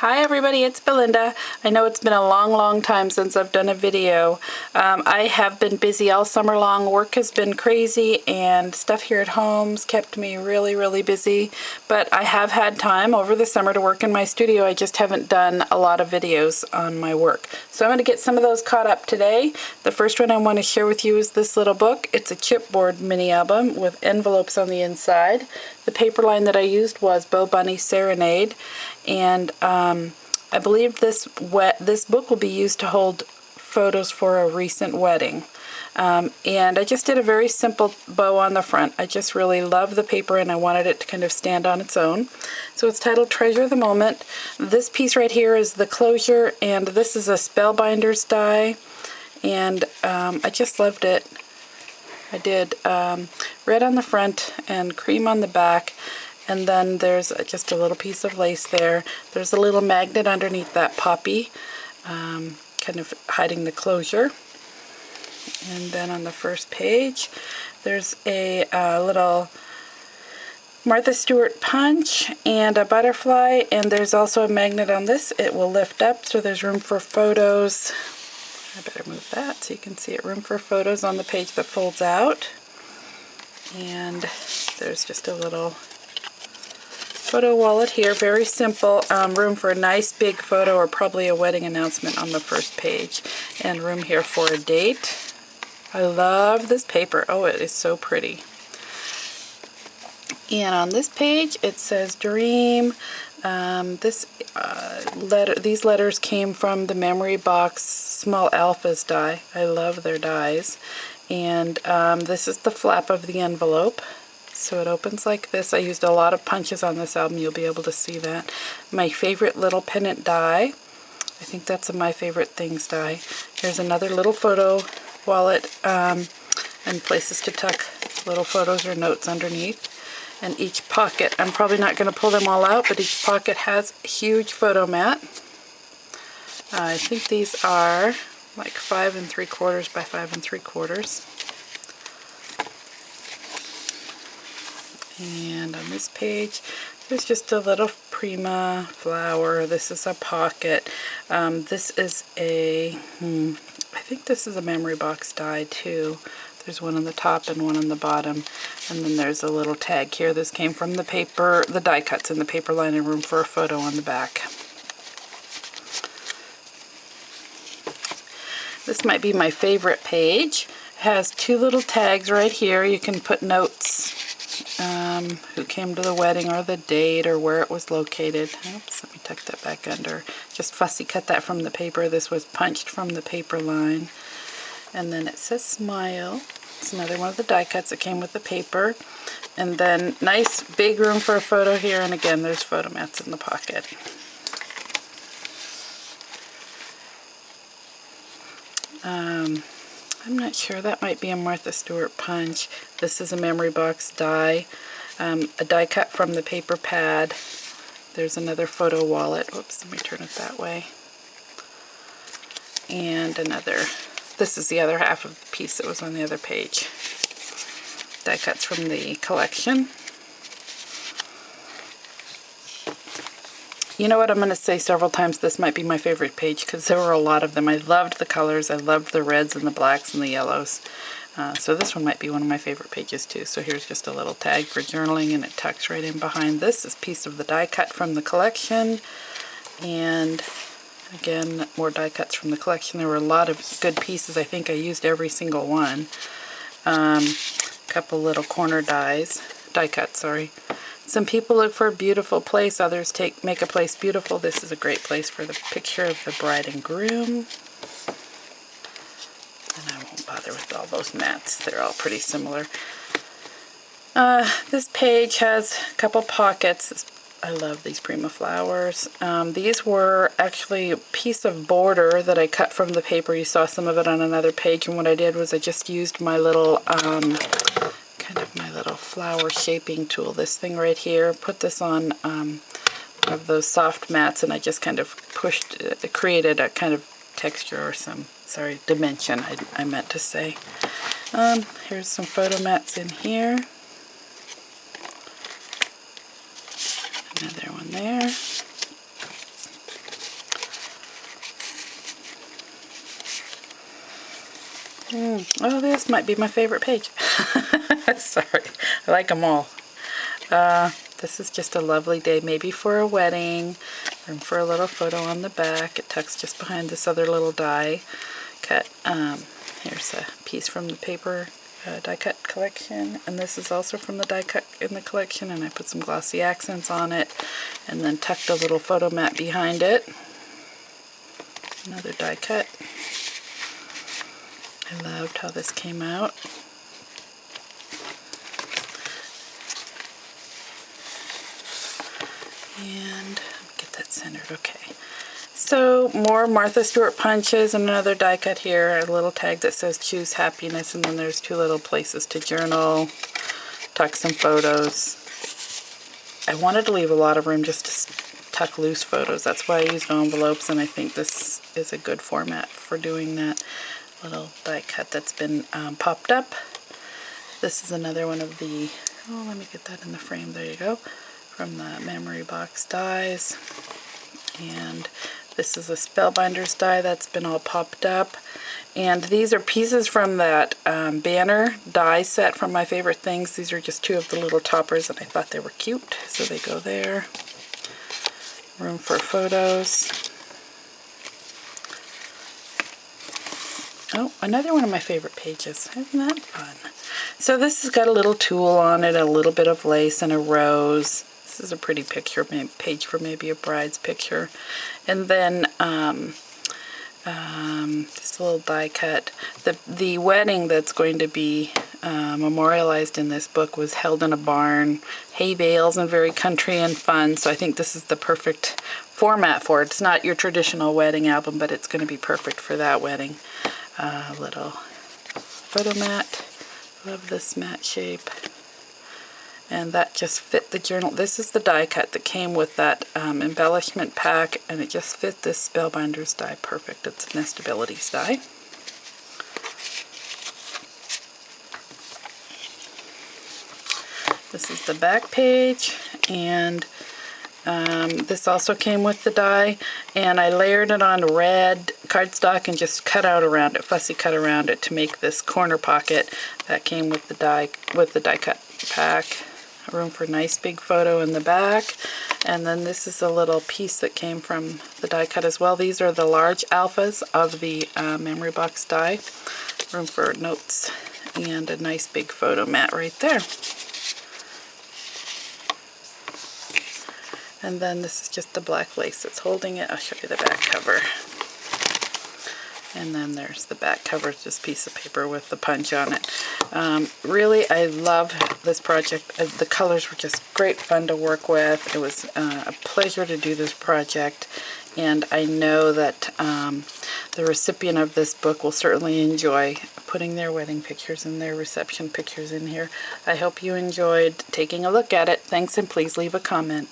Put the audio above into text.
Hi everybody, it's Belinda. I know it's been a long time since I've done a video. I have been busy all summer long. Work has been crazy and stuff here at home's kept me really busy. But I have had time over the summer to work in my studio. I just haven't done a lot of videos on my work. So I'm going to get some of those caught up today. The first one I want to share with you is this little book. It's a chipboard mini album with envelopes on the inside. The paper line that I used was Bo Bunny Serenade. And I believe this book will be used to hold photos for a recent wedding. And I just did a very simple bow on the front. I just really love the paper and I wanted it to kind of stand on its own. So it's titled Treasure the Moment. This piece right here is the closure, and this is a Spellbinders die. And I just loved it. I did red on the front and cream on the back. And then there's just a little piece of lace there. There's a little magnet underneath that poppy, kind of hiding the closure. And then on the first page, there's a little Martha Stewart punch and a butterfly. And there's also a magnet on this. It will lift up, so there's room for photos. I better move that so you can see it. Room for photos on the page that folds out. And there's just a little photo wallet here, very simple. Room for a nice big photo or probably a wedding announcement on the first page, and room here for a date. I love this paper. Oh, it is so pretty. And on this page it says Dream. These letters came from the Memory Box Small Alphas die. I love their dies. And this is the flap of the envelope. So it opens like this. I used a lot of punches on this album. You'll be able to see that. My favorite little pendant die. I think that's a My Favorite Things die. Here's another little photo wallet and places to tuck little photos or notes underneath. And each pocket, I'm probably not going to pull them all out, but each pocket has a huge photo mat. I think these are like 5 3/4 by 5 3/4. And on this page, there's just a little Prima flower. This is a pocket. This is a, I think this is a Memory Box die too. There's one on the top and one on the bottom. And then there's a little tag here. This came from the paper, the die cuts in the paper line, and room for a photo on the back. This might be my favorite page. It has two little tags right here. You can put notes. Who came to the wedding or the date or where it was located. Oops, let me tuck that back under. Just fussy cut that from the paper. This was punched from the paper line. And then it says Smile. It's another one of the die cuts that came with the paper. And then nice big room for a photo here, and again there's photo mats in the pocket. I'm not sure, that might be a Martha Stewart punch. This is a Memory Box die. A die cut from the paper pad. There's another photo wallet. Whoops, let me turn it that way. And another, this is the other half of the piece that was on the other page. Die cuts from the collection. You know what, I'm going to say several times this might be my favorite page because there were a lot of them. I loved the colors. I loved the reds and the blacks and the yellows. So this one might be one of my favorite pages too. So here's just a little tag for journaling, and it tucks right in behind this. Is a piece of the die cut from the collection. And again, more die cuts from the collection. There were a lot of good pieces. I think I used every single one. Couple little corner die cuts, sorry. Some people look for a beautiful place, others make a place beautiful. This is a great place for the picture of the bride and groom. And I won't bother with all those mats, they're all pretty similar. This page has a couple pockets. I love these Prima flowers. These were actually a piece of border that I cut from the paper. You saw some of it on another page, and what I did was I just used my little my little flower shaping tool, this thing right here, put this on one of those soft mats, and I just kind of pushed, created a kind of texture or some, sorry, dimension I meant to say. Here's some photo mats in here. Another one there. Oh, this might be my favorite page. Sorry, I like them all. This is just a lovely day, maybe for a wedding, or for a little photo on the back. It tucks just behind this other little die cut. Here's a piece from the paper die cut collection, and this is also from the die cut in the collection, and I put some glossy accents on it, and then tucked a little photo mat behind it. Another die cut. I loved how this came out. And get that centered, okay. So more Martha Stewart punches and another die cut here, a little tag that says choose happiness, and then there's two little places to journal, tuck some photos. I wanted to leave a lot of room just to tuck loose photos. That's why I used envelopes, and I think this is a good format for doing that. Little die cut that's been popped up. This is another one of the, oh, let me get that in the frame, there you go, from the memory box dies. And this is a Spellbinders die that's been all popped up. And these are pieces from that banner die set from My Favorite Things. These are just two of the little toppers, and I thought they were cute, so they go there. Room for photos. Oh, another one of my favorite pages. Isn't that fun? So this has got a little tulle on it, a little bit of lace, and a rose. This is a pretty picture, page for maybe a bride's picture. And then just a little die cut. The wedding that's going to be memorialized in this book was held in a barn, hay bales, and very country and fun. So I think this is the perfect format for it. It's not your traditional wedding album, but it's going to be perfect for that wedding. Little photo mat. Love this mat shape. And that just fit the journal. This is the die cut that came with that embellishment pack, and it just fit this Spellbinders die perfect. It's a Nestabilities die. This is the back page, and this also came with the die, and I layered it on red cardstock and just cut out around it, fussy cut around it to make this corner pocket that came with the die cut pack. Room for a nice big photo in the back. And then this is a little piece that came from the die cut as well. These are the large alphas of the memory box die. Room for notes and a nice big photo mat right there. And then this is just the black lace that's holding it. I'll show you the back cover. And then there's the back cover, just a piece of paper with the punch on it. Really, I love this project. The colors were just great fun to work with. It was a pleasure to do this project. And I know that the recipient of this book will certainly enjoy putting their wedding pictures and their reception pictures in here. I hope you enjoyed taking a look at it. Thanks, and please leave a comment.